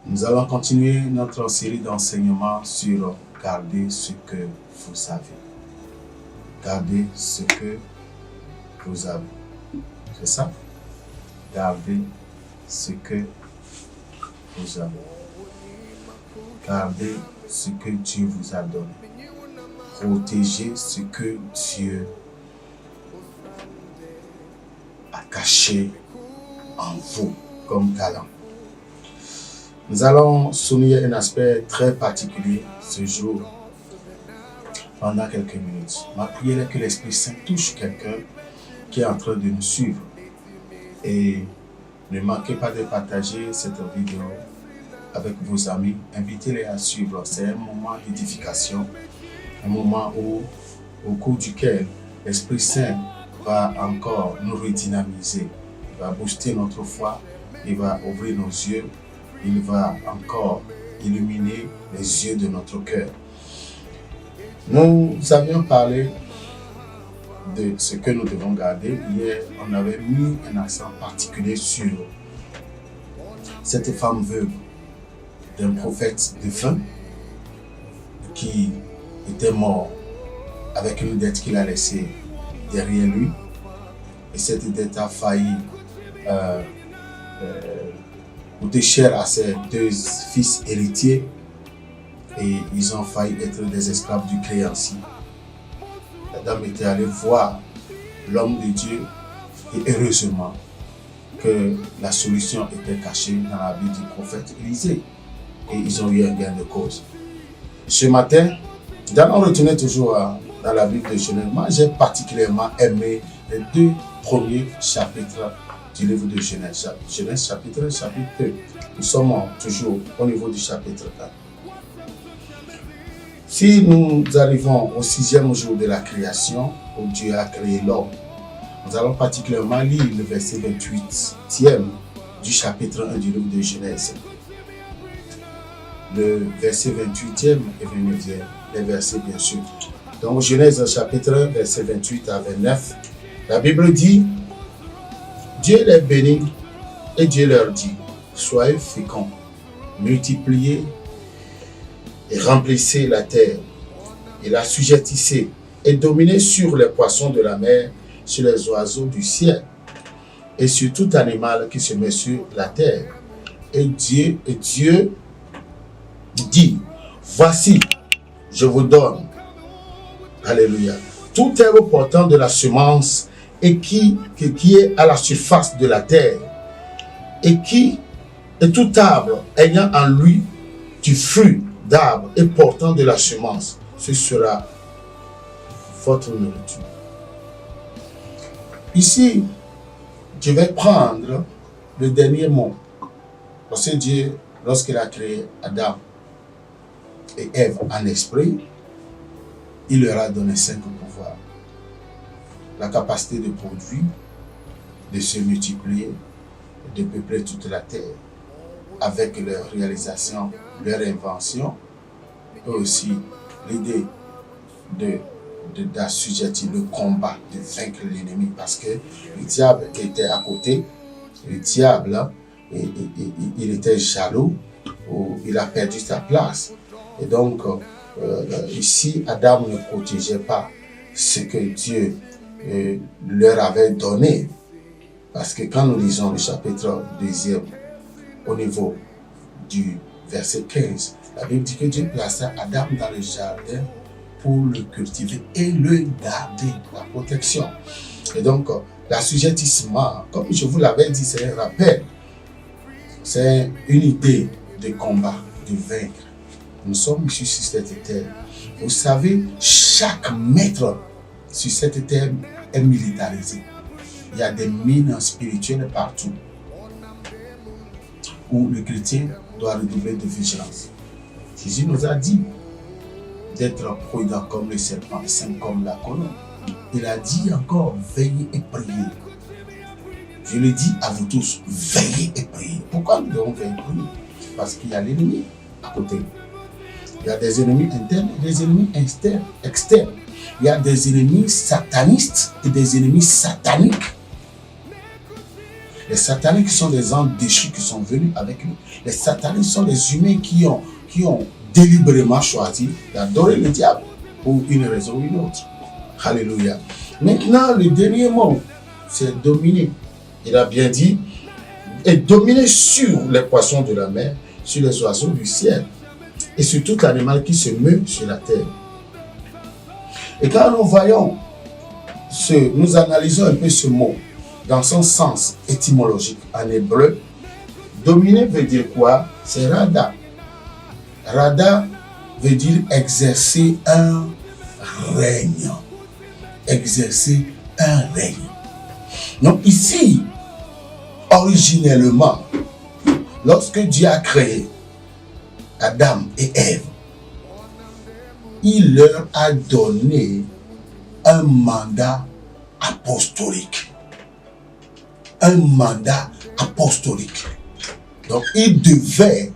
Nous allons continuer notre série d'enseignements sur garder ce que vous avez. Gardez ce que vous avez. C'est ça? Gardez ce que vous avez. Gardez ce que Dieu vous a donné. Protégez ce que Dieu a caché en vous comme talent. Nous allons souligner un aspect très particulier ce jour pendant quelques minutes. Ma prière est que l'Esprit Saint touche quelqu'un qui est en train de nous suivre. Et ne manquez pas de partager cette vidéo avec vos amis. Invitez-les à suivre. C'est un moment d'édification, un moment où, au cours duquel l'Esprit Saint va encore nous redynamiser. Il va booster notre foi, il va ouvrir nos yeux. Il va encore illuminer les yeux de notre cœur. Nous avions parlé de ce que nous devons garder. Hier, on avait mis un accent particulier sur cette femme veuve d'un prophète défunt qui était mort avec une dette qu'il a laissée derrière lui. Et cette dette a failli coûter cher à ses deux fils héritiers et ils ont failli être des esclaves du créancier. La dame était allée voir l'homme de Dieu et heureusement que la solution était cachée dans la vie du prophète Élisée et ils ont eu un gain de cause. Ce matin, nous allons retourner toujours dans la Bible de Genèse. Moi, j'ai particulièrement aimé les deux premiers chapitres du livre de Genèse. Genèse chapitre 2. Nous sommes toujours au niveau du chapitre 4. Si nous arrivons au 6e jour de la création, où Dieu a créé l'homme, nous allons particulièrement lire le verset 28e du chapitre 1 du livre de Genèse. Le verset 28e et 29e, les versets bien sûr. Donc Genèse chapitre 1, verset 28 à 29, la Bible dit: Dieu les bénit et Dieu leur dit: soyez féconds, multipliez et remplissez la terre et l'assujettissez et dominez sur les poissons de la mer, sur les oiseaux du ciel et sur tout animal qui se met sur la terre. Et Dieu dit: voici, je vous donne, alléluia, tout herbe portant de la semence et qui est à la surface de la terre, et tout arbre ayant en lui du fruit d'arbre et portant de la semence, ce sera votre nourriture. Ici, je vais prendre le dernier mot, parce que Dieu, lorsqu'il a créé Adam et Ève en esprit, il leur a donné 5 pouvoirs. La capacité de produire, de se multiplier, de peupler toute la terre avec leur réalisation, leur invention, et aussi l'idée d'assujettir le combat, de vaincre l'ennemi, parce que le diable était à côté. Le diable, il était jaloux, il a perdu sa place. Et donc, ici, Adam ne protégeait pas ce que Dieu leur avait donné. Parce que quand nous lisons le chapitre 2 au niveau du verset 15, la Bible dit que Dieu plaça Adam dans le jardin pour le cultiver et le garder, la protection. Et donc, l'assujettissement, comme je vous l'avais dit, c'est un rappel. C'est une idée de combat, de vaincre. Nous sommes ici sur cette terre. Vous savez, chaque mètre sur cette terre est militarisé. Il y a des mines spirituelles partout où le chrétien doit redoubler de vigilance. Jésus nous a dit d'être prudent comme le serpent et saint comme la colombe. Il a dit encore, veillez et priez. Je le dis à vous tous, veillez et priez. Pourquoi nous devons veiller et prier? Parce qu'il y a l'ennemi à côté. Il y a des ennemis internes et des ennemis externes. Il y a des ennemis satanistes et des ennemis sataniques. Les sataniques sont des âmes déchus qui sont venus avec nous. Les sataniques sont les humains qui ont délibérément choisi d'adorer le diable pour une raison ou une autre. Alléluia. Maintenant, le dernier mot, c'est dominer. Il a bien dit, et dominer sur les poissons de la mer, sur les oiseaux du ciel, et sur tout animal qui se meut sur la terre. Et quand nous voyons, nous analysons un peu ce mot, dans son sens étymologique en hébreu, dominer veut dire quoi? C'est rada. Rada veut dire exercer un règne. Exercer un règne. Donc ici, originellement, lorsque Dieu a créé Adam et Ève, il leur a donné un mandat apostolique. Un mandat apostolique. Donc, il devait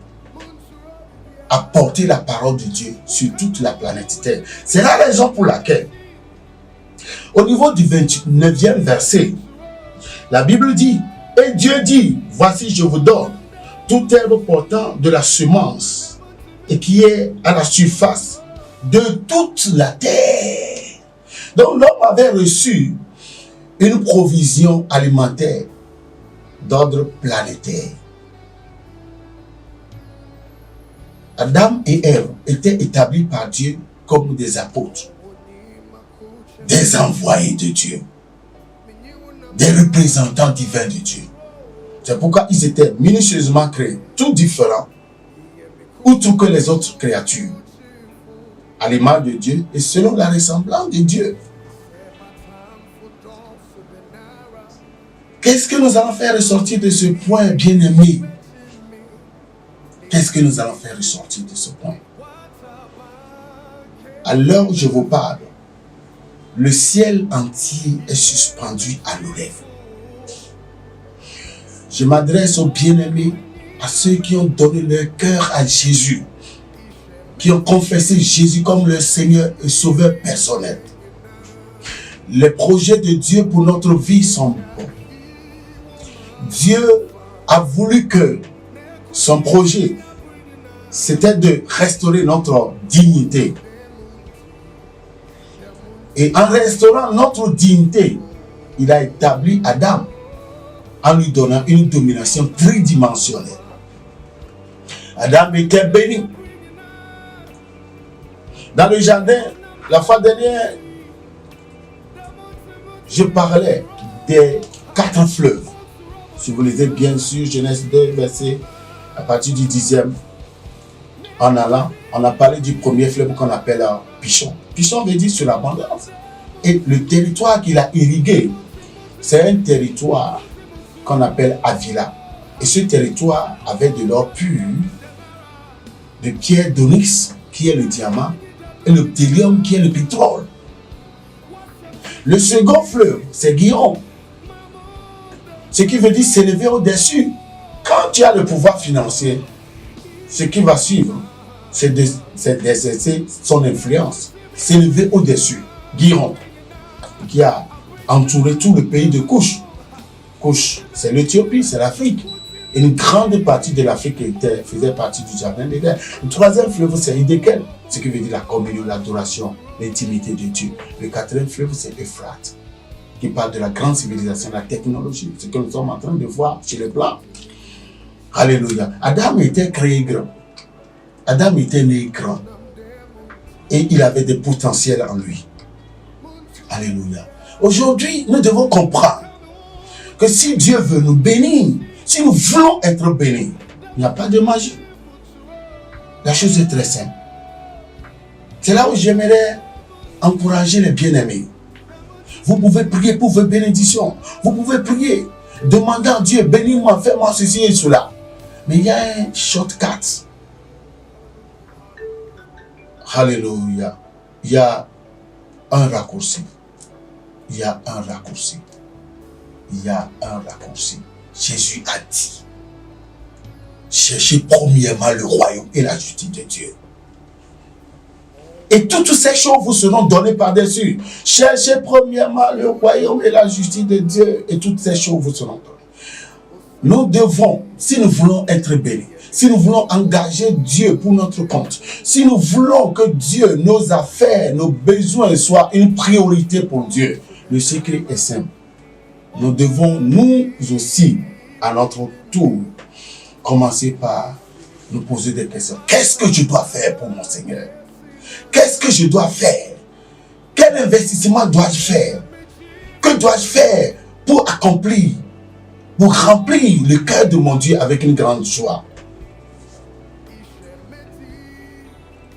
apporter la parole de Dieu sur toute la planète Terre. C'est la raison pour laquelle, au niveau du 29e verset, la Bible dit, et Dieu dit, voici je vous donne toute herbe portant de la semence et qui est à la surface de toute la terre. Donc l'homme avait reçu une provision alimentaire d'ordre planétaire. Adam et Ève étaient établis par Dieu comme des apôtres, des envoyés de Dieu, des représentants divins de Dieu. C'est pourquoi ils étaient minutieusement créés, tout différents, outre que les autres créatures, à l'image de Dieu et selon la ressemblance de Dieu. Qu'est-ce que nous allons faire ressortir de ce point, bien-aimé? Qu'est-ce que nous allons faire ressortir de ce point? À l'heure où je vous parle, le ciel entier est suspendu à nos lèvres. Je m'adresse aux bien-aimés, à ceux qui ont donné leur cœur à Jésus, qui ont confessé Jésus comme leur Seigneur et Sauveur personnel. Les projets de Dieu pour notre vie sont bons. Dieu a voulu que son projet, c'était de restaurer notre dignité. Et en restaurant notre dignité, il a établi Adam en lui donnant une domination tridimensionnelle. Adam était béni. Dans le jardin, la fois dernière, je parlais des 4 fleuves. Si vous lisez bien sûr Genèse 2, verset à partir du 10e, en allant, on a parlé du premier fleuve qu'on appelle Pishon. Pishon veut dire sur l'abondance. Et le territoire qu'il a irrigué, c'est un territoire qu'on appelle Avila. Et ce territoire avait de l'or pur, de pierre d'onyx, qui est le diamant, et le bdellium, qui est le pétrole. Le second fleuve, c'est Gihon. Ce qui veut dire s'élever au-dessus. Quand tu as le pouvoir financier, ce qui va suivre, c'est d'exercer son influence, s'élever au-dessus. Gihon, qui a entouré tout le pays de Couche. Couche, c'est l'Éthiopie, c'est l'Afrique. Et une grande partie de l'Afrique faisait partie du jardin d'Éden. Le troisième fleuve, c'est Hiddekel, ce qui veut dire la communion, l'adoration, l'intimité de Dieu. Le quatrième fleuve, c'est Euphrate, qui parle de la grande civilisation, la technologie, ce que nous sommes en train de voir chez les Blancs. Alléluia. Adam était créé grand. Adam était né grand. Et il avait des potentiels en lui. Alléluia. Aujourd'hui, nous devons comprendre que si Dieu veut nous bénir, si nous voulons être bénis, il n'y a pas de magie. La chose est très simple. C'est là où j'aimerais encourager les bien-aimés. Vous pouvez prier pour vos bénédictions. Vous pouvez prier, demander à Dieu, bénis-moi, fais-moi ceci et cela. Mais il y a un shortcut. Alléluia. Il y a un raccourci. Il y a un raccourci. Il y a un raccourci. Jésus a dit, cherchez premièrement le royaume et la justice de Dieu. Et toutes ces choses vous seront données par-dessus. Cherchez premièrement le royaume et la justice de Dieu. Et toutes ces choses vous seront données. Nous devons, si nous voulons être bénis, si nous voulons engager Dieu pour notre compte, si nous voulons que Dieu, nos affaires, nos besoins soient une priorité pour Dieu, le secret est simple. Nous devons, nous aussi, à notre tour, commencer par nous poser des questions. Qu'est-ce que je dois faire pour mon Seigneur? Qu'est-ce que je dois faire? Quel investissement dois-je faire? Que dois-je faire pour accomplir, pour remplir le cœur de mon Dieu avec une grande joie?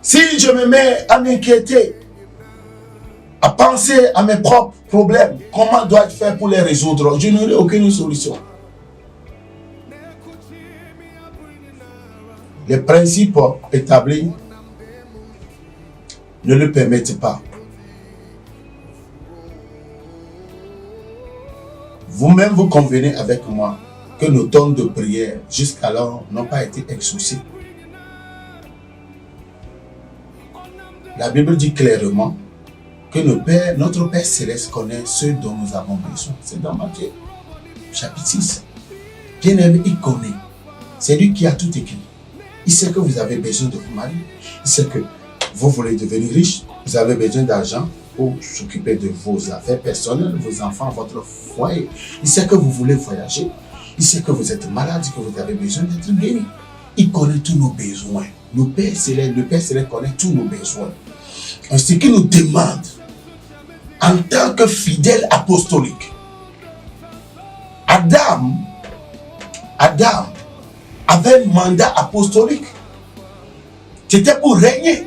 Si je me mets à m'inquiéter, à penser à mes propres problèmes, comment dois-je faire pour les résoudre? Je n'aurai aucune solution. Les principes établis ne le permettent pas. Vous-même, vous convenez avec moi que nos temps de prière jusqu'alors n'ont pas été exaucés. La Bible dit clairement que notre Père Céleste connaît ceux dont nous avons besoin. C'est dans Matthieu, chapitre 6. Bien-aimé, il connaît. C'est lui qui a tout écrit. Il sait que vous avez besoin de vous marier. Il sait que vous voulez devenir riche. Vous avez besoin d'argent pour s'occuper de vos affaires personnelles, vos enfants, votre foyer. Il sait que vous voulez voyager. Il sait que vous êtes malade, que vous avez besoin d'être guéri. Il connaît tous nos besoins. Le Père Céleste connaît tous nos besoins. Ce qu'il nous demande, en tant que fidèle apostolique, Adam avait un mandat apostolique. C'était pour régner.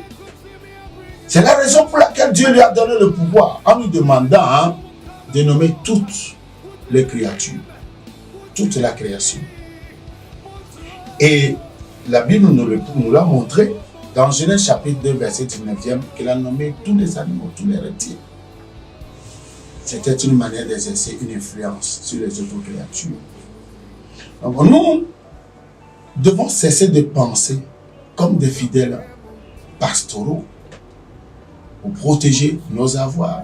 C'est la raison pour laquelle Dieu lui a donné le pouvoir en lui demandant de nommer toutes les créatures, toute la création. Et la Bible nous l'a montré dans Genèse chapitre 2, verset 19e, qu'il a nommé tous les animaux, tous les reptiles. C'était une manière d'exercer une influence sur les autres créatures. Donc nous devons cesser de penser comme des fidèles pastoraux pour protéger nos avoirs,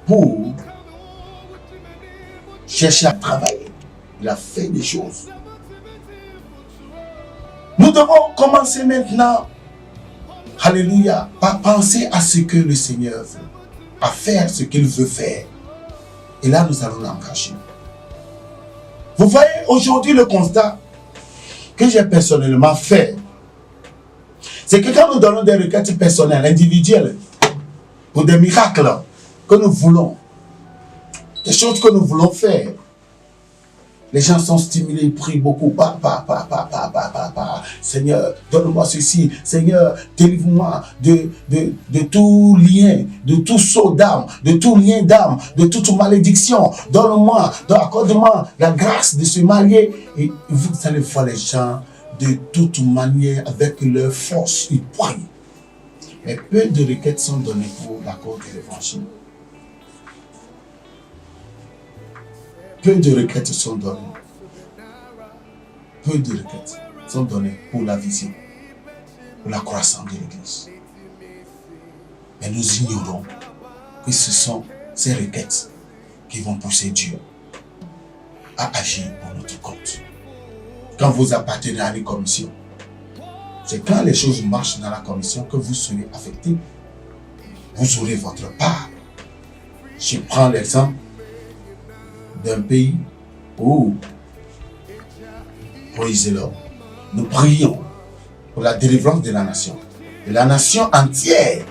pour chercher à travailler. Il a fait des choses. Nous devons commencer maintenant, alléluia, par penser à ce que le Seigneur veut, à faire ce qu'il veut faire. Et là, nous allons l'engager. Vous voyez aujourd'hui le constat que j'ai personnellement fait. C'est que quand nous donnons des requêtes personnelles, individuelles, pour des miracles que nous voulons, des choses que nous voulons faire, les gens sont stimulés, ils prient beaucoup. Seigneur, donne-moi ceci. Seigneur, délivre-moi de tout lien, de tout saut d'âme, de tout lien d'âme, de toute malédiction. Donne-moi, accorde-moi la grâce de se marier. Et vous allez voir les gens de toute manière, avec leur force, ils prient. Mais peu de requêtes sont données pour l'accord de l'évangile. Peu de requêtes sont données. Peu de requêtes sont données pour la vision, pour la croissance de l'Église. Mais nous ignorons que ce sont ces requêtes qui vont pousser Dieu à agir pour notre compte. Quand vous appartenez à une commission, c'est quand les choses marchent dans la commission que vous serez affecté. Vous aurez votre part. Je prends l'exemple d'un pays où, nous prions pour la délivrance de la nation. Et la nation entière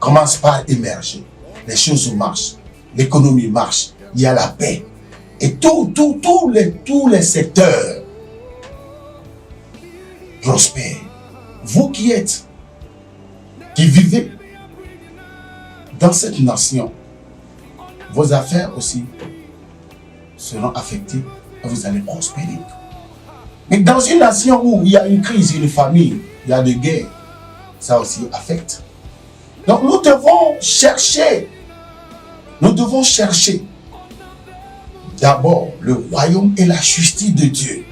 commence par émerger. Les choses marchent, l'économie marche, il y a la paix. Et tous les secteurs prospèrent. Vous qui vivez dans cette nation, vos affaires aussi seront affectées et vous allez prospérer. Mais dans une nation où il y a une crise, une famine, il y a des guerres, ça aussi affecte. Donc nous devons chercher d'abord le royaume et la justice de Dieu.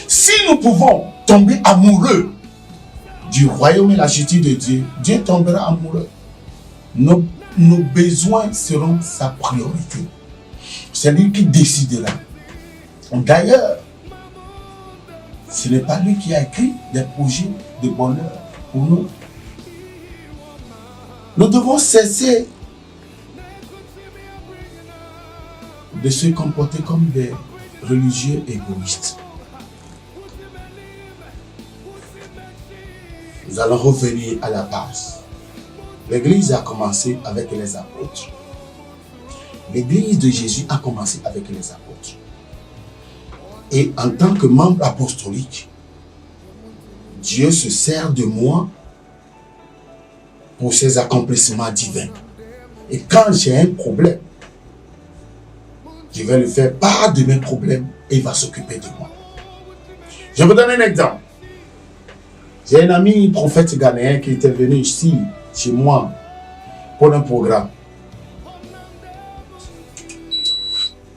Si nous pouvons tomber amoureux du royaume et la justice de Dieu, Dieu tombera amoureux. Nos besoins seront sa priorité. C'est lui qui décidera. D'ailleurs, ce n'est pas lui qui a écrit des projets de bonheur pour nous. Nous devons cesser de se comporter comme des religieux égoïstes. Nous allons revenir à la base. L'Église a commencé avec les apôtres. L'Église de Jésus a commencé avec les apôtres. Et en tant que membre apostolique, Dieu se sert de moi pour ses accomplissements divins. Et quand j'ai un problème, je vais lui faire part de mes problèmes et il va s'occuper de moi. Je vous donne un exemple. J'ai un ami prophète ghanéen qui était venu ici, chez moi, pour un programme.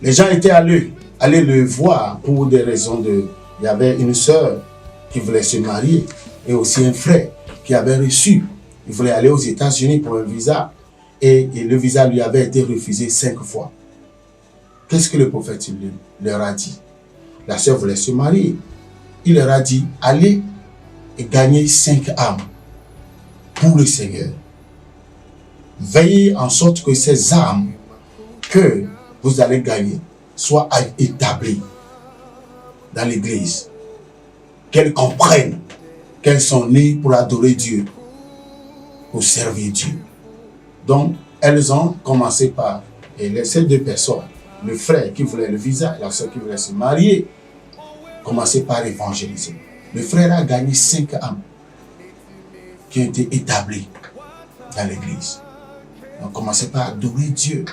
Les gens étaient allés le voir pour des raisons de... Il y avait une sœur qui voulait se marier et aussi un frère qui avait reçu. Il voulait aller aux États-Unis pour un visa et le visa lui avait été refusé 5 fois. Qu'est-ce que le prophète leur a dit? La sœur voulait se marier. Il leur a dit, allez et gagnez 5 âmes pour le Seigneur. Veillez en sorte que ces âmes que vous allez gagner soient établies dans l'église. Qu'elles comprennent qu'elles sont nées pour adorer Dieu, pour servir Dieu. Donc, elles ont commencé par ces 2 personnes, le frère qui voulait le visa et la sœur qui voulait se marier, commencer par évangéliser. Le frère a gagné 5 âmes qui ont été établies dans l'église. Ils ont commencé par adorer Dieu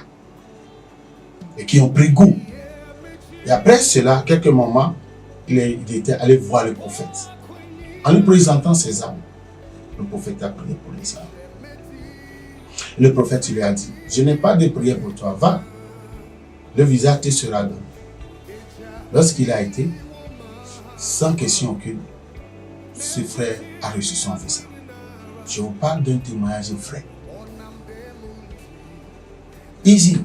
et qui ont pris goût. Et après cela, quelques moments, il était allé voir le prophète. En lui présentant ses âmes, le prophète a prié pour les âmes. Le prophète lui a dit, je n'ai pas de prière pour toi, va, le visa te sera donné. Lorsqu'il a été, sans question aucune, ce frère a reçu son visa. Je vous parle d'un témoignage vrai. Easy.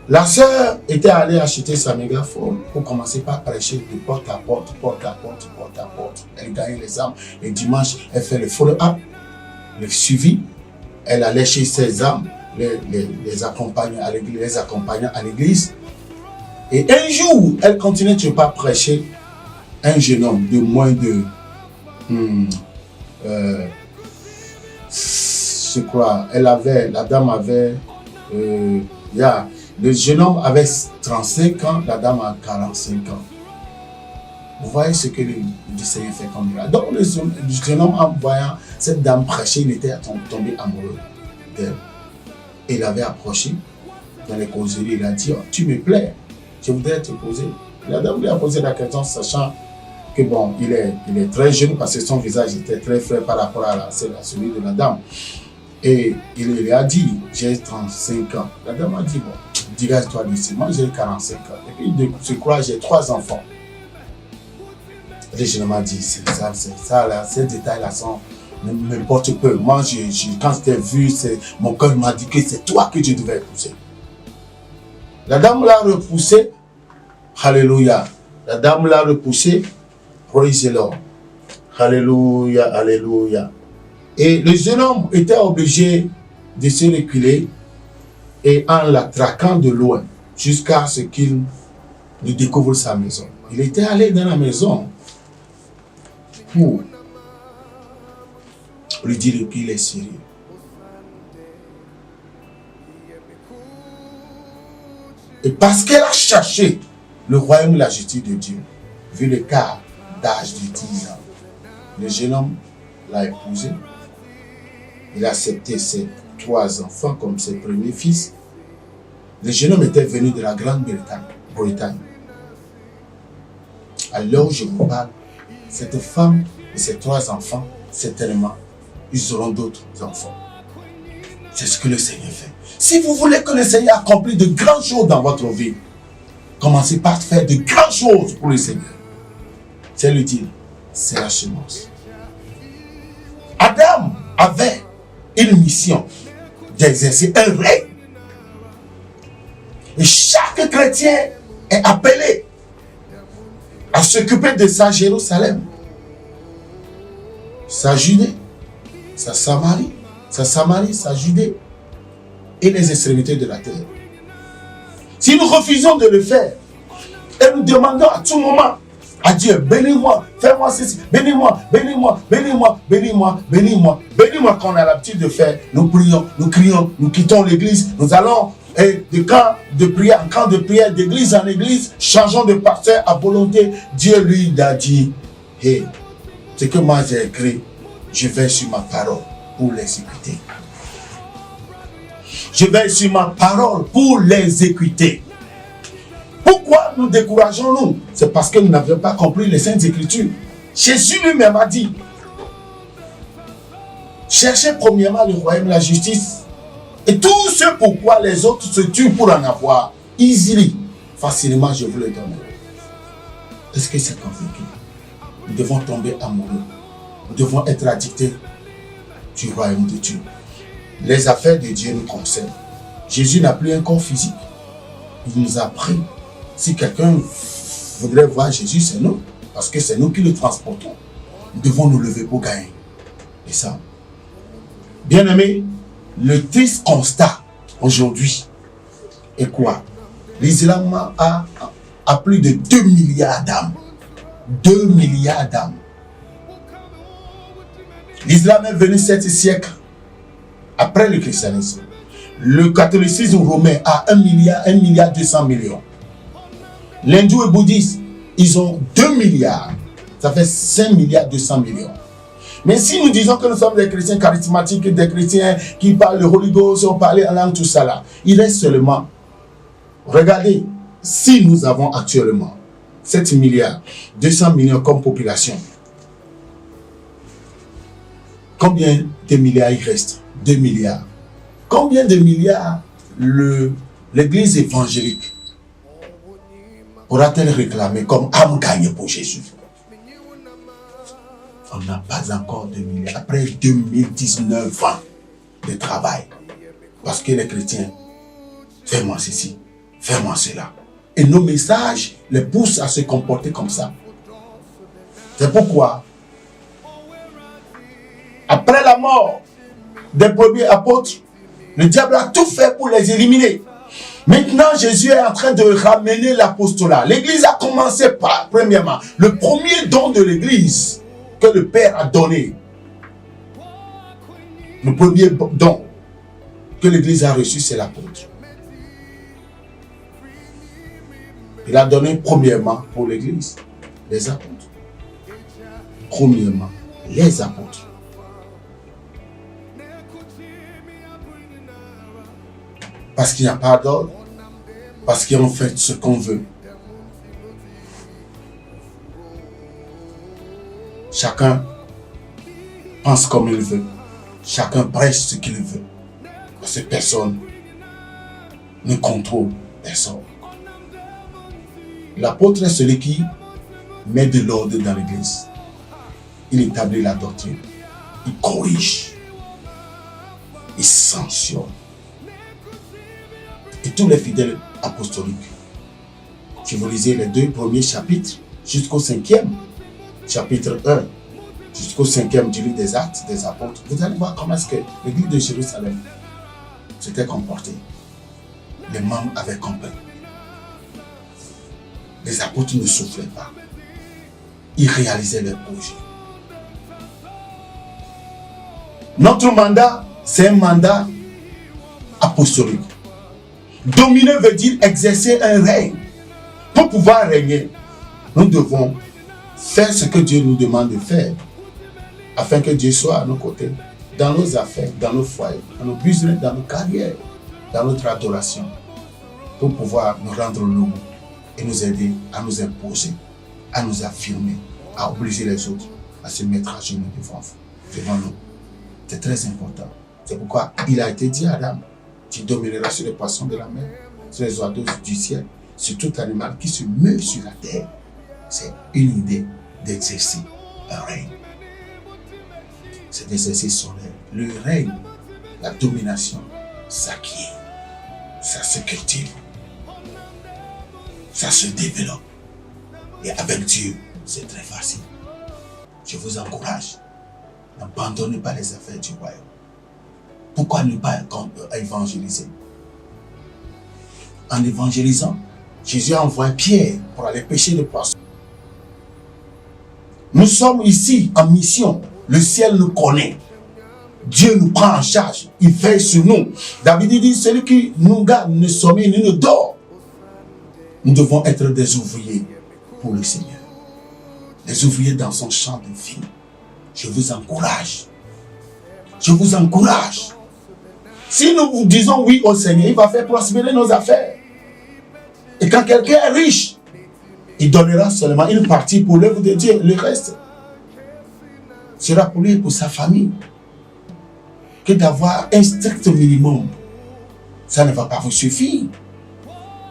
La sœur était allée acheter sa mégaphone pour commencer par prêcher de porte à porte, porte à porte, porte à porte. Elle gagnait les âmes. Et dimanche, elle fait le follow-up, le suivi. Elle allait chez ses âmes, les accompagnant à l'église. Et un jour, elle continuait de pas prêcher. Un jeune homme de moins de... je crois, la dame avait... le jeune homme avait 35 ans, la dame a 45 ans. Vous voyez ce que le Seigneur fait comme là. Donc le jeune homme, en voyant cette dame prêcher, il était tombé amoureux d'elle. Et il avait approché dans les causeries, il a dit, oh, tu me plais, je voudrais te poser. La dame lui a posé la question, sachant que bon, il est très jeune parce que son visage était très frais par rapport à celui de la dame. Et il lui a dit, j'ai 35 ans. La dame a dit, bon, dégage-toi d'ici, moi j'ai 45 ans. Et puis je crois j'ai 3 enfants. Le jeune homme a dit, c'est ça là, ces détails-là m'importent peu. Moi, quand je t'ai vu, mon cœur m'a dit que c'est toi que je devais épouser. La dame l'a repoussé. Alléluia. La dame l'a repoussé. Praise the Lord. Alléluia, alléluia. Et le jeune homme était obligé de se reculer et en la traquant de loin jusqu'à ce qu'il ne découvre sa maison. Il était allé dans la maison pour lui dire qu'il est sérieux. Et parce qu'elle a cherché le royaume et la justice de Dieu, vu l'écart d'âge de 10 ans, le jeune homme l'a épousé. Il a accepté ses 3 enfants comme ses premiers fils. Le jeune homme était venu de la Grande-Bretagne. Alors je vous parle, cette femme et ses 3 enfants certainement, ils auront d'autres enfants. C'est ce que le Seigneur fait. Si vous voulez que le Seigneur accomplisse de grandes choses dans votre vie, commencez par faire de grandes choses pour le Seigneur. C'est le deal, c'est la semence. Adam avait une mission d'exercer un règne. Et chaque chrétien est appelé à s'occuper de sa Jérusalem, sa Judée, sa Samarie, sa Judée et les extrémités de la terre. Si nous refusons de le faire et nous demandons à tout moment à Dieu, bénis-moi, fais-moi ceci, bénis-moi, bénis-moi, bénis-moi, bénis-moi, bénis-moi, bénis-moi, qu'on a l'habitude de faire, nous prions, nous crions, nous quittons l'église, nous allons de camp de prière en camp de prière, d'église en église, changeons de pasteur à volonté. Dieu lui a dit, hey, ce que moi j'ai écrit, je vais sur ma parole pour l'exécuter. Je vais sur ma parole pour l'exécuter. Pourquoi nous décourageons-nous? C'est parce que nous n'avions pas compris les Saintes Écritures. Jésus lui-même a dit, cherchez premièrement le royaume et la justice. Et tout ce pourquoi les autres se tuent pour en avoir, easily, facilement, je vous le donne. Est-ce que c'est compliqué? Nous devons tomber amoureux. Nous devons être addictés du royaume de Dieu. Les affaires de Dieu nous concernent. Jésus n'a plus un corps physique. Il nous a pris. Si quelqu'un voudrait voir Jésus, c'est nous. Parce que c'est nous qui le transportons. Nous devons nous lever pour gagner. Et ça, bien aimé, le triste constat aujourd'hui est quoi? L'islam a plus de 2 milliards d'âmes. 2 milliards d'âmes. L'islam est venu 7 siècles après le christianisme. Le catholicisme romain a 1 milliard 200 millions. L'hindou et le bouddhisme, ils ont 2 milliards. Ça fait 5 milliards 200 millions. Mais si nous disons que nous sommes des chrétiens charismatiques, des chrétiens qui parlent le Holy Ghost, on parle en langue, tout ça là, il reste seulement, regardez, si nous avons actuellement 7 milliards 200 millions comme population, combien de milliards il reste? 2 milliards. Combien de milliards l'église évangélique aura-t-elle réclamé comme âme gagnée pour Jésus? On n'a pas encore 2 milliards. Après 2019 ans de travail. Parce que les chrétiens, fais-moi ceci, fais-moi cela. Et nos messages les poussent à se comporter comme ça. C'est pourquoi, après la mort des premiers apôtres, le diable a tout fait pour les éliminer. Maintenant, Jésus est en train de ramener l'apostolat. L'église a commencé par, premièrement, le premier don de l'église que le Père a donné. Le premier don que l'église a reçu, c'est l'apôtre. Il a donné premièrement pour l'église les apôtres. Premièrement, les apôtres. Parce qu'il n'y a pas d'ordre. Parce qu'on fait ce qu'on veut. Chacun pense comme il veut. Chacun prêche ce qu'il veut. Parce que personne ne contrôle personne. L'apôtre est celui qui met de l'ordre dans l'église. Il établit la doctrine. Il corrige. Il sanctionne. Et tous les fidèles apostoliques, si vous lisez les 2 premiers chapitres jusqu'au 5e, chapitre 1, jusqu'au 5e du livre des Actes des Apôtres, vous allez voir comment est-ce que l'église de Jérusalem s'était comportée. Les membres avaient compris. Les apôtres ne soufflaient pas. Ils réalisaient leurs projets. Notre mandat, c'est un mandat apostolique. Dominer veut dire exercer un règne. Pour pouvoir régner, nous devons faire ce que Dieu nous demande de faire, afin que Dieu soit à nos côtés, dans nos affaires, dans nos foyers, dans nos business, dans nos carrières, dans notre adoration, pour pouvoir nous rendre lourds et nous aider à nous imposer, à nous affirmer, à obliger les autres à se mettre à genoux devant vous. devant nous. C'est très important. C'est pourquoi il a été dit à Adam, tu domineras sur les poissons de la mer, sur les oiseaux du ciel, sur tout animal qui se meut sur la terre. C'est une idée d'exercer un règne. C'est d'exercer son règne. Le règne, la domination, s'acquiert, ça se cultive, ça se développe. Et avec Dieu, c'est très facile. Je vous encourage, n'abandonnez pas les affaires du royaume. Pourquoi ne pas évangéliser? En évangélisant, Jésus a envoyé Pierre pour aller pêcher les poissons. Nous sommes ici en mission. Le ciel nous connaît. Dieu nous prend en charge. Il veille sur nous. David dit, celui qui nous garde ne sommeille ni ne dort. Nous devons être des ouvriers pour le Seigneur. Des ouvriers dans son champ de vie. Je vous encourage. Je vous encourage. Si nous vous disons oui au Seigneur, il va faire prospérer nos affaires. Et quand quelqu'un est riche, il donnera seulement une partie pour l'œuvre de Dieu. Le reste sera pour lui et pour sa famille. Que d'avoir un strict minimum, ça ne va pas vous suffire.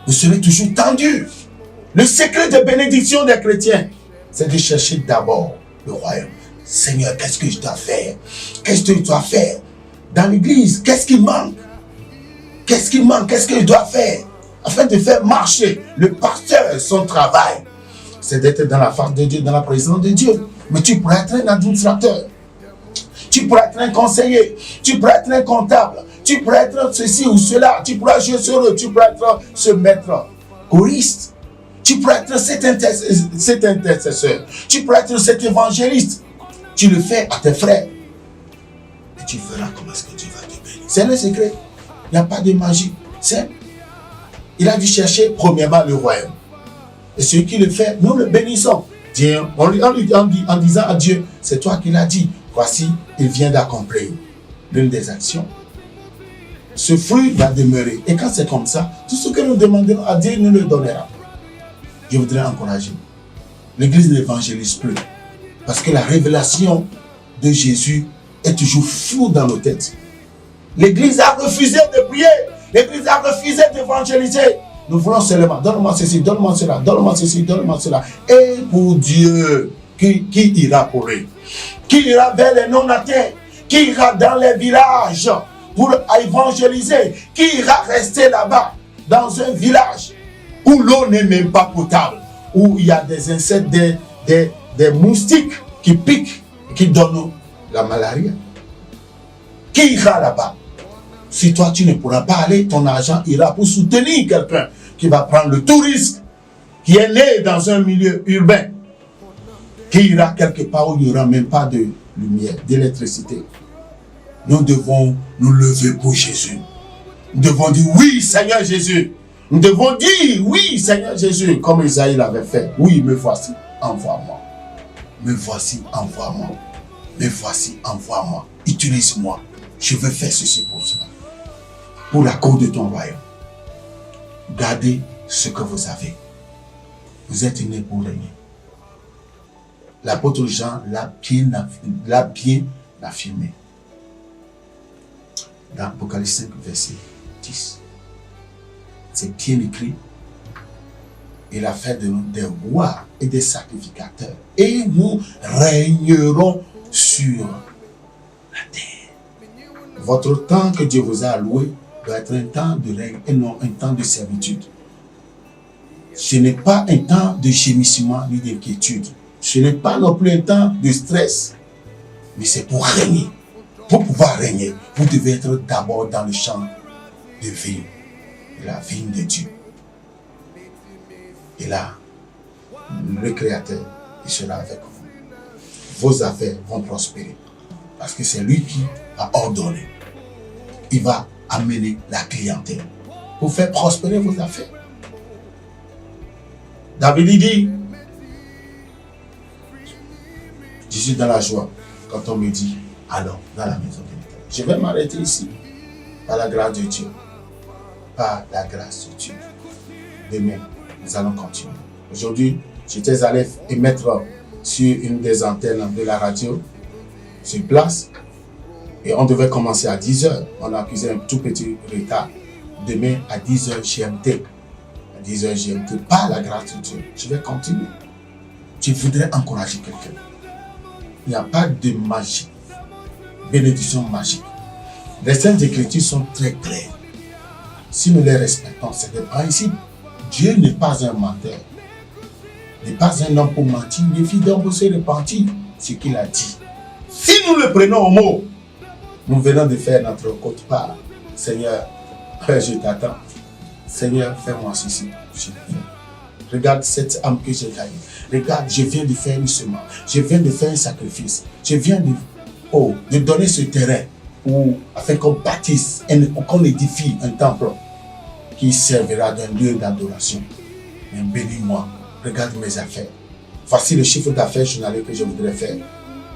Vous serez toujours tendu. Le secret de bénédiction des chrétiens, c'est de chercher d'abord le royaume. Seigneur, qu'est-ce que je dois faire? Qu'est-ce que je dois faire? Dans l'église, qu'est-ce qui manque? Qu'est-ce qui manque? Qu'est-ce que je dois faire? Afin de faire marcher le pasteur, son travail, c'est d'être dans la face de Dieu, dans la présence de Dieu. Mais tu pourrais être un administrateur. Tu pourrais être un conseiller. Tu pourrais être un comptable. Tu pourrais être ceci ou cela. Tu pourrais jouer sur eux. Tu pourrais être ce maître choriste. Tu pourrais être cet intercesseur. Tu pourrais être cet évangéliste. Tu le fais à tes frères. Et tu verras comment est-ce que Dieu va te bénir. C'est le secret. Il n'y a pas de magie. Il a dû chercher premièrement le royaume. Et celui qui le fait, nous le bénissons. Dieu, en disant à Dieu, c'est toi qui l'as dit. Voici, il vient d'accomplir l'une des actions. Ce fruit va demeurer. Et quand c'est comme ça, tout ce que nous demanderons à Dieu, nous le donnera. Je voudrais encourager. L'Église n'évangélise plus. Parce que la révélation de Jésus est toujours floue dans nos têtes. L'Église a refusé de prier. L'Église a refusé d'évangéliser. Nous voulons seulement, donne-moi ceci, donne-moi cela, donne-moi ceci, donne-moi cela. Et pour Dieu, qui ira pour lui? Qui ira vers les non-atteints? Qui ira dans les villages pour évangéliser? Qui ira rester là-bas, dans un village où l'eau n'est même pas potable, où il y a des insectes, des moustiques qui piquent, qui donnent la malaria? Qui ira là-bas? Si toi tu ne pourras pas aller, ton argent ira pour soutenir quelqu'un qui va prendre le tout risque, qui est né dans un milieu urbain, qui ira quelque part où il n'y aura même pas de lumière, d'électricité. Nous devons nous lever pour Jésus. Nous devons dire oui Seigneur Jésus. Nous devons dire oui Seigneur Jésus, comme Isaïe l'avait fait. Oui, me voici, envoie-moi. Me voici, envoie-moi. Me voici, envoie-moi. Utilise-moi. Je veux faire ceci pour cela. Pour la cause de ton royaume. Gardez ce que vous avez. Vous êtes nés pour régner. L'apôtre Jean l'a bien affirmé. Dans Apocalypse 5, verset 10. C'est bien écrit. Il a fait de nous des rois et des sacrificateurs. Et nous régnerons sur la terre. Votre temps que Dieu vous a alloué doit être un temps de règne et non un temps de servitude. Ce n'est pas un temps de gémissement ni d'inquiétude. Ce n'est pas non plus un temps de stress. Mais c'est pour régner. Pour pouvoir régner, vous devez être d'abord dans le champ de vigne. La vigne de Dieu. Et là, le Créateur, il sera avec vous. Vos affaires vont prospérer. Parce que c'est lui qui a ordonné. Il va amener la clientèle pour faire prospérer vos affaires. David dit, je suis dans la joie quand on me dit, allons dans la maison de l'Éternel. Je vais m'arrêter ici, par la grâce de Dieu. Par la grâce de Dieu. Demain, nous allons continuer. Aujourd'hui, j'étais allé émettre sur une des antennes de la radio sur place. Et on devait commencer à 10h. On a accusé un tout petit retard. Demain à 10h GMT. À 10h GMT, par la grâce de Dieu, je vais continuer. Je voudrais encourager quelqu'un. Il n'y a pas de magie, bénédiction magique. Les Saintes Écritures sont très claires. Si nous les respectons, c'est des principes. Dieu n'est pas un menteur. N'est pas un homme pour mentir, il est fidèle pour se repentir. Ce qu'il a dit. Si nous le prenons au mot, nous venons de faire notre quote-part. Seigneur, je t'attends. Seigneur, fais-moi ceci. Regarde cette âme que j'ai gagnée. Regarde, je viens de faire une semence. Je viens de faire un sacrifice. Je viens de donner ce terrain afin qu'on bâtisse, qu'on édifie un temple qui servira d'un lieu d'adoration. Mais bénis-moi. Regarde mes affaires. Voici le chiffre d'affaires journalier que je voudrais faire.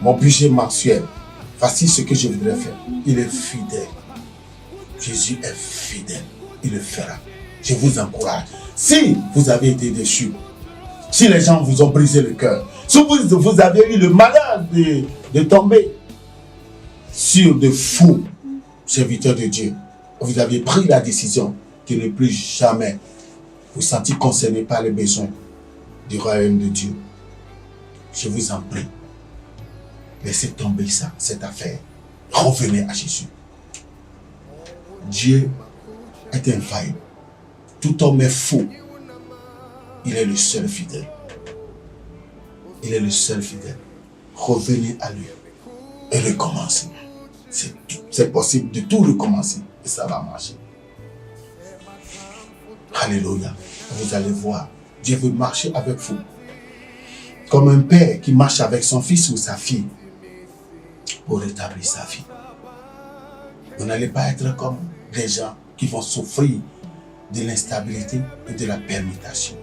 Mon budget mensuel. Voici ce que je voudrais faire. Il est fidèle. Jésus est fidèle. Il le fera. Je vous encourage. Si vous avez été déçus, si les gens vous ont brisé le cœur, si vous avez eu le malheur de tomber sur de faux serviteurs de Dieu, vous avez pris la décision de ne plus jamais vous sentir concerné par les besoins du royaume de Dieu, je vous en prie, laissez tomber ça, cette affaire. Revenez à Jésus. Dieu est infaillible. Tout homme est faux. Il est le seul fidèle. Il est le seul fidèle. Revenez à lui et recommencez. C'est possible de tout recommencer et ça va marcher. Alléluia. Vous allez voir. Dieu veut marcher avec vous. Comme un père qui marche avec son fils ou sa fille pour rétablir sa vie. Vous n'allez pas être comme des gens qui vont souffrir de l'instabilité et de la permutation.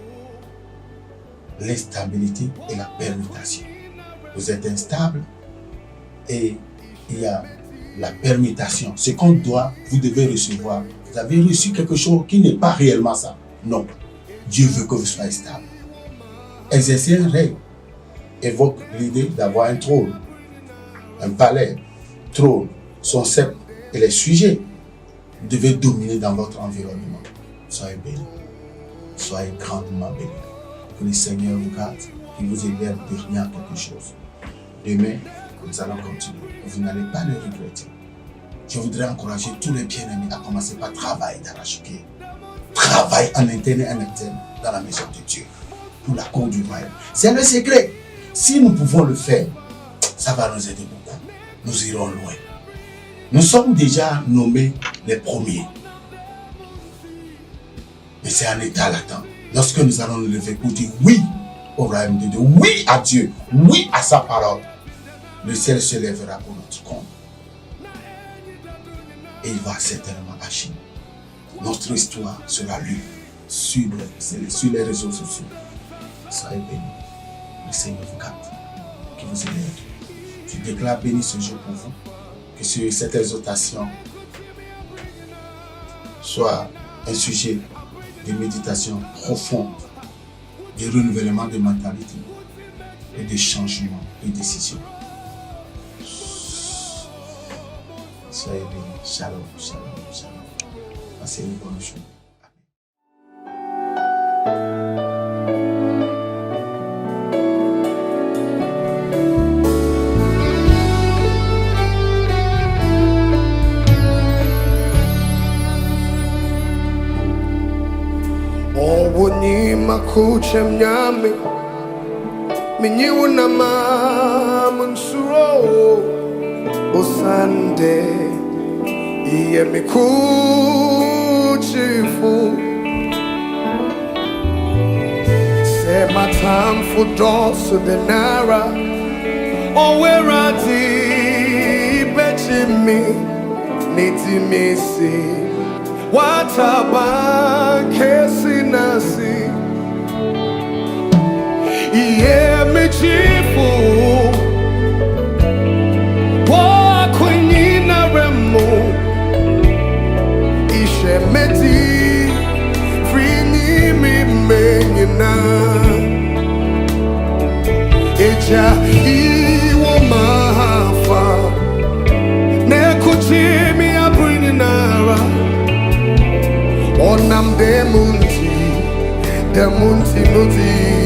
L'instabilité et la permutation. Vous êtes instable et il y a la permutation. Ce qu'on doit, vous devez recevoir. Vous avez reçu quelque chose qui n'est pas réellement ça. Non. Dieu veut que vous soyez stable. Exercer un règne évoque l'idée d'avoir un trône, un palais, trône, son sceptre et les sujets. Vous devez dominer dans votre environnement. Soyez bénis. Soyez grandement bénis. Que le Seigneur vous garde, qu'il vous élève de rien quelque chose. Demain, nous allons continuer. Vous n'allez pas le regretter. Je voudrais encourager tous les bien-aimés à commencer par travailler d'arrache-pied. Travail en interne et en externe dans la maison de Dieu. Pour la cause du royaume. C'est le secret. Si nous pouvons le faire, ça va nous aider beaucoup. Nous irons loin. Nous sommes déjà nommés les premiers. Mais c'est un état latent. Lorsque nous allons nous lever pour dire oui au royaume de Dieu, oui à Dieu, oui à sa parole, le ciel se lèvera pour notre compte. Et il va certainement agir. Notre histoire sera lue sur les réseaux sociaux. Soyez bénis. Le Seigneur vous garde. Qu'il vous élève. Je déclare béni ce jour pour vous. Que cette exhortation soit un sujet de méditation profonde, de renouvellement de mentalité et de changement de décision. Soyez bénis. Shalom, shalom, shalom. Passez une bonne journée. Owoni makuchem nyame minyiwuna mamunsuro osande iye mikuchifu se matamfu dosu denara owerati bechimi nitimisi wataba kesi nasi iye michifu wa kwenyina remu ishemeti frini mimenyina eja iwo mahafa Demunti nuti